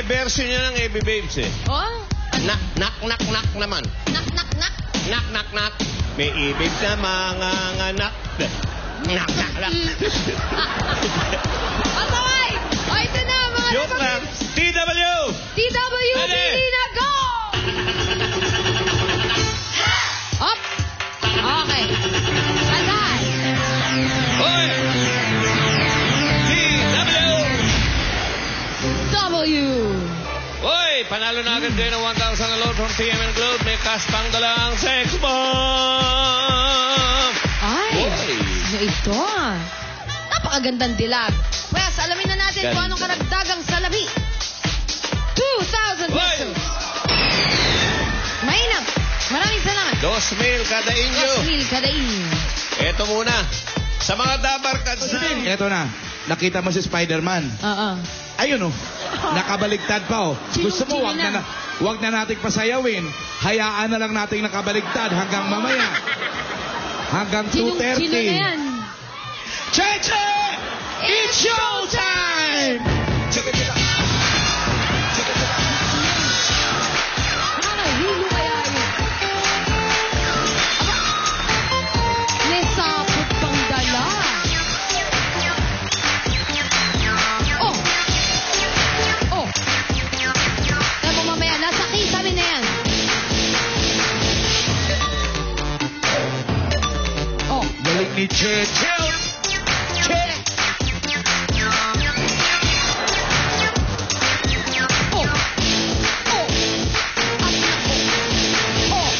version niya ng Abby Babes eh. Oh? Nak, nak, nak, nak naman. Nak, nak, nak. Nak, nak, nak. May ibig na mga nganak. Nak, nak, nak. Okay! O, ito na mga Joke lang. TW! TW, Dali! pili na, go! Up! Okay. Agad! Hoy! W! Hoy! Panalo na agad kayo ng 1,000 na load from TMN Globe. May cash pang dalang sex bomb! Ay! Hoy! Ano ito? Napakagandang dilag. Pwes, alamin na natin kung anong karagdagang salabi. 2,000 Hoy! pesos. Mainam. Maraming salamat. 2,000 kada inyo. 2,000 kada inyo. Eto muna. Sa mga dabar kadsan. Eto na. Nakita mo si Spider-Man. Oo. Ayun oh. Nakabaligtad pa oh. Gusto mo, wag na nating pasayawin. Hayaan na lang nating nakabaligtad hanggang mamaya. Hanggang 2:30. Sino na yan? Cheche! It's showtime! Nakakahilo kaya yun. Aba, may sapot pang dala. Oh! Oh! Tama mamaya, nasa kisame na yan. Oh! Balik ni Cheche! Che! Oh! Oh! At nako! Oh!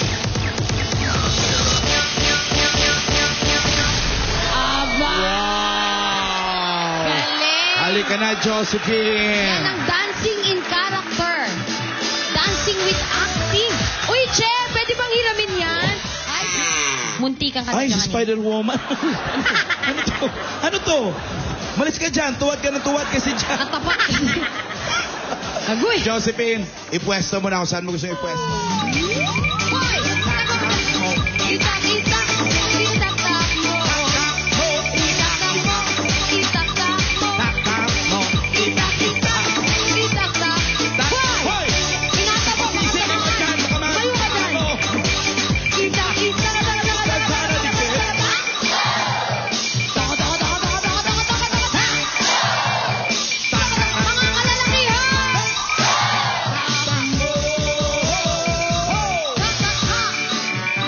Aba! Galing! Halika na, Josephine! Yan ang dancing in character. Dancing with acting. Uy, Che, pwede bang hiramin yan? Ay, munti kang Ay, si kanina. Spider-Woman. Ano to? Ano to? Malis ka dyan. Tuwad ka ng tuwad kasi dyan. Natapak. Agoy. Josephine, ipwesto mo na kung saan mo gusto ipwesto. Hoy! Kita, kita. Kita, ta mo. Kita, ta mo. Kita, ta mo. Kita, kita. Kita, ta. Hoy! Pinata mo. Mayo ka dyan. Kita, kita. Mga kalalakihan!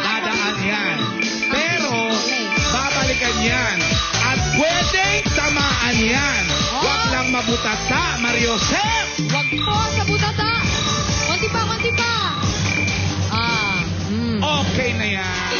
Dadaan yan. Pero, babalikan yan. At pwedeng tamaan yan. Huwag lang mabutata, Mariosep! Wag po sa butata. Konti pa, konti pa. Ah. Okay na yan.